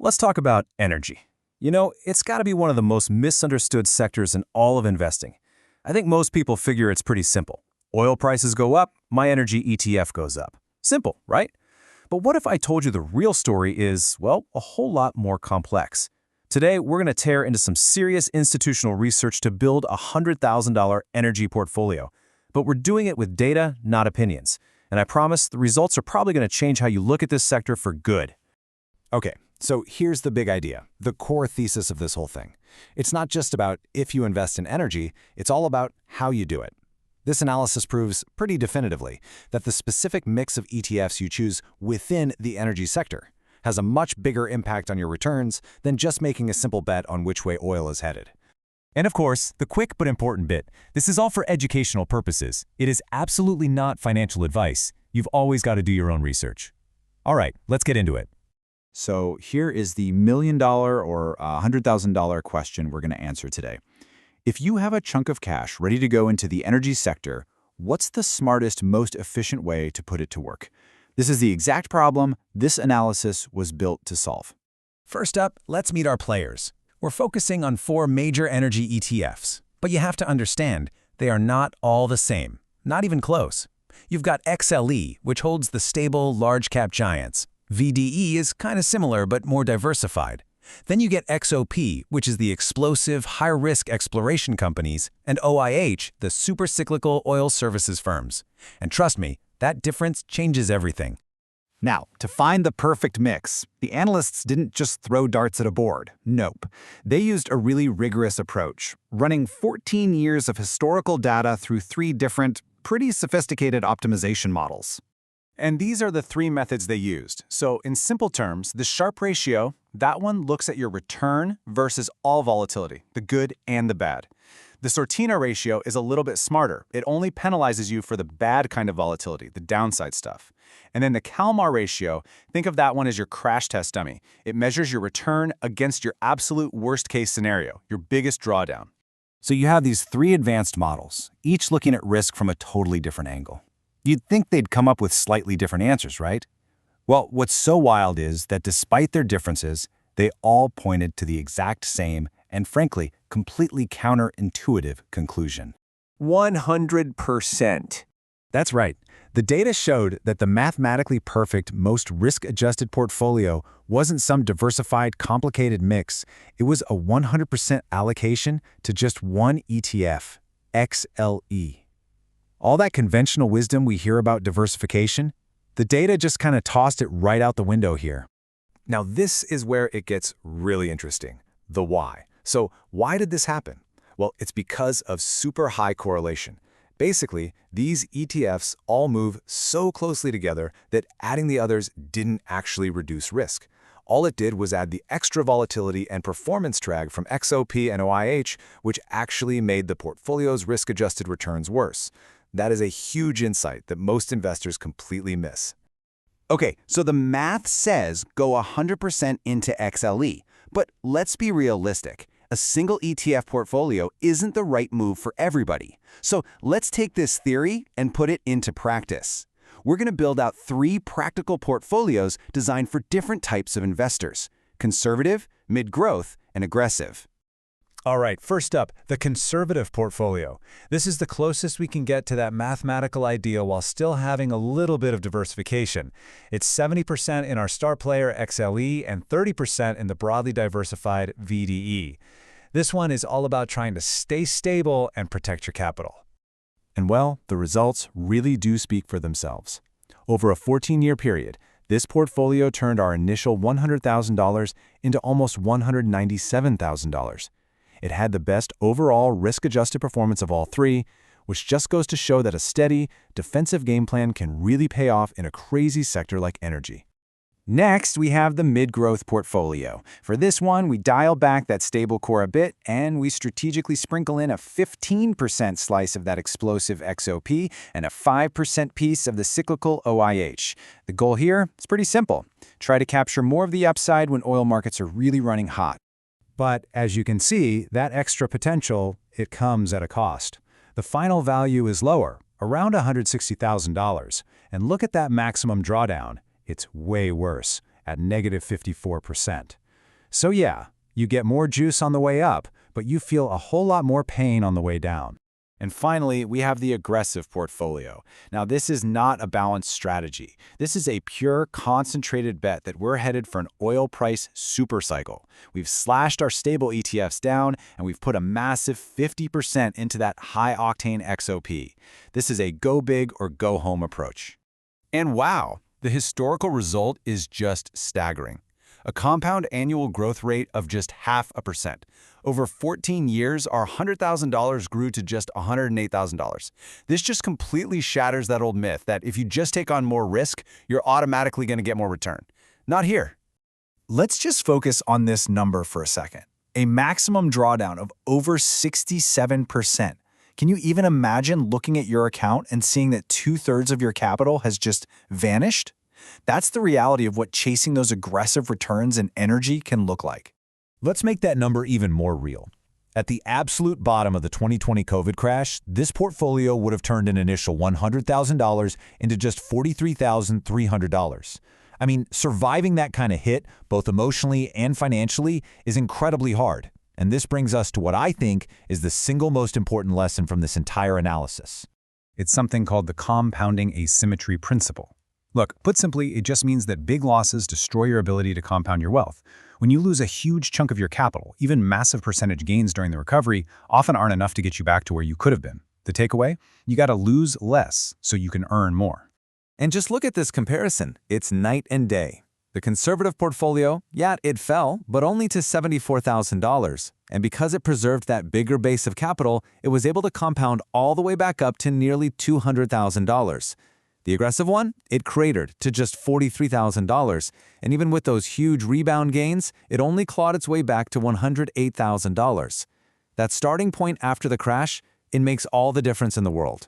Let's talk about energy. It's got to be one of the most misunderstood sectors in all of investing. I think most people figure it's pretty simple. Oil prices go up, my energy ETF goes up. Simple, right? But what if I told you the real story is, well, a whole lot more complex? Today, we're going to tear into some serious institutional research to build a $100,000 energy portfolio. But we're doing it with data, not opinions. And I promise the results are probably going to change how you look at this sector for good. Okay, so here's the big idea, the core thesis of this whole thing. It's not just about if you invest in energy, it's all about how you do it. This analysis proves pretty definitively that the specific mix of ETFs you choose within the energy sector has a much bigger impact on your returns than just making a simple bet on which way oil is headed. And of course, the quick but important bit, this is all for educational purposes. It is absolutely not financial advice. You've always got to do your own research. All right, let's get into it. So here is the $1 million or $100,000 question we're going to answer today. If you have a chunk of cash ready to go into the energy sector, what's the smartest, most efficient way to put it to work? This is the exact problem this analysis was built to solve. First up, let's meet our players. We're focusing on 4 major energy ETFs, but you have to understand, they are not all the same, not even close. You've got XLE, which holds the stable, large-cap giants. VDE is kind of similar but more diversified. Then you get XOP, which is the explosive, high-risk exploration companies, and OIH, the super-cyclical oil services firms. And trust me, that difference changes everything. Now, to find the perfect mix, the analysts didn't just throw darts at a board. Nope. They used a really rigorous approach, running 14 years of historical data through 3 different, pretty sophisticated optimization models. And these are the 3 methods they used. So in simple terms, the Sharpe ratio, that one looks at your return versus all volatility, the good and the bad. The Sortino ratio is a little bit smarter. It only penalizes you for the bad kind of volatility, the downside stuff. And then the Kalmar ratio, think of that one as your crash test dummy. It measures your return against your absolute worst case scenario, your biggest drawdown. So you have these 3 advanced models, each looking at risk from a totally different angle. You'd think they'd come up with slightly different answers, right? Well, what's so wild is that despite their differences, they all pointed to the exact same and, frankly, completely counterintuitive conclusion. 100%. That's right. The data showed that the mathematically perfect, most risk-adjusted portfolio wasn't some diversified, complicated mix. It was a 100% allocation to just one ETF, XLE. All that conventional wisdom we hear about diversification, the data just kind of tossed it right out the window here. Now this is where it gets really interesting, the why. So why did this happen? Well, it's because of super high correlation. Basically, these ETFs all move so closely together that adding the others didn't actually reduce risk. All it did was add the extra volatility and performance drag from XOP and OIH, which actually made the portfolio's risk-adjusted returns worse. That is a huge insight that most investors completely miss. Okay, so the math says go 100% into XLE, but let's be realistic. A single ETF portfolio isn't the right move for everybody. So let's take this theory and put it into practice. We're going to build out 3 practical portfolios designed for different types of investors: conservative, mid-growth, and aggressive. All right, first up, the conservative portfolio. This is the closest we can get to that mathematical ideal while still having a little bit of diversification. It's 70% in our star player XLE and 30% in the broadly diversified VDE. This one is all about trying to stay stable and protect your capital. And well, the results really do speak for themselves. Over a 14-year period, this portfolio turned our initial $100,000 into almost $197,000. It had the best overall risk-adjusted performance of all 3, which just goes to show that a steady, defensive game plan can really pay off in a crazy sector like energy. Next, we have the mid-growth portfolio. For this one, we dial back that stable core a bit, and we strategically sprinkle in a 15% slice of that explosive XOP and a 5% piece of the cyclical OIH. The goal here is pretty simple. Try to capture more of the upside when oil markets are really running hot. But as you can see, that extra potential, it comes at a cost. The final value is lower, around $160,000. And look at that maximum drawdown. It's way worse, at negative 54%. So yeah, you get more juice on the way up, but you feel a whole lot more pain on the way down. And finally, we have the aggressive portfolio. Now, this is not a balanced strategy. This is a pure, concentrated bet that we're headed for an oil price supercycle. We've slashed our stable ETFs down, and we've put a massive 50% into that high-octane XOP. This is a go big or go home approach. And wow, the historical result is just staggering. A compound annual growth rate of just 0.5%. Over 14 years, our $100,000 grew to just $108,000. This just completely shatters that old myth that if you just take on more risk, you're automatically going to get more return. Not here. Let's just focus on this number for a second. A maximum drawdown of over 67%. Can you even imagine looking at your account and seeing that 2/3 of your capital has just vanished? That's the reality of what chasing those aggressive returns in energy can look like. Let's make that number even more real. At the absolute bottom of the 2020 COVID crash, this portfolio would have turned an initial $100,000 into just $43,300. I mean, surviving that kind of hit, both emotionally and financially, is incredibly hard. And this brings us to what I think is the single most important lesson from this entire analysis. It's something called the compounding asymmetry principle. Look, put simply, it just means that big losses destroy your ability to compound your wealth. When you lose a huge chunk of your capital, even massive percentage gains during the recovery often aren't enough to get you back to where you could have been. The takeaway? You gotta lose less so you can earn more. And just look at this comparison. It's night and day. The conservative portfolio, yeah, it fell, but only to $74,000. And because it preserved that bigger base of capital, it was able to compound all the way back up to nearly $200,000. The aggressive one, it cratered to just $43,000, and even with those huge rebound gains, it only clawed its way back to $108,000. That starting point after the crash, it makes all the difference in the world.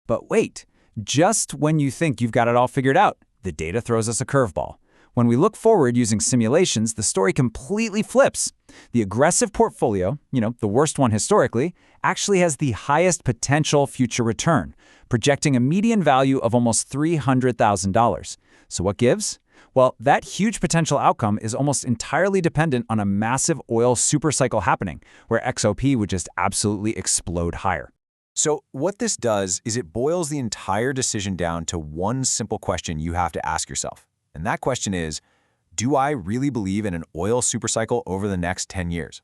But wait, just when you think you've got it all figured out, the data throws us a curveball. When we look forward using simulations, the story completely flips. The aggressive portfolio, the worst one historically, actually has the highest potential future return, projecting a median value of almost $300,000. So what gives? Well, that huge potential outcome is almost entirely dependent on a massive oil supercycle happening, where XOP would just absolutely explode higher. So what this does is it boils the entire decision down to one simple question you have to ask yourself. And that question is, do I really believe in an oil supercycle over the next 10 years?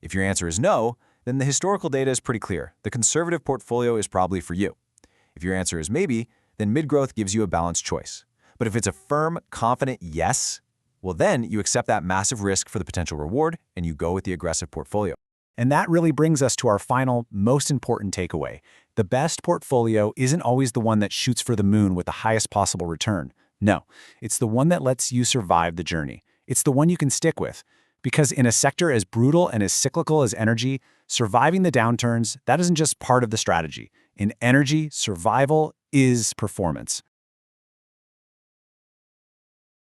If your answer is no, then the historical data is pretty clear. The conservative portfolio is probably for you. If your answer is maybe, then mid-growth gives you a balanced choice. But if it's a firm, confident yes, well then you accept that massive risk for the potential reward and you go with the aggressive portfolio. And that really brings us to our final, most important takeaway. The best portfolio isn't always the one that shoots for the moon with the highest possible return. No, it's the one that lets you survive the journey. It's the one you can stick with. Because in a sector as brutal and as cyclical as energy, surviving the downturns, that isn't just part of the strategy. In energy, survival is performance.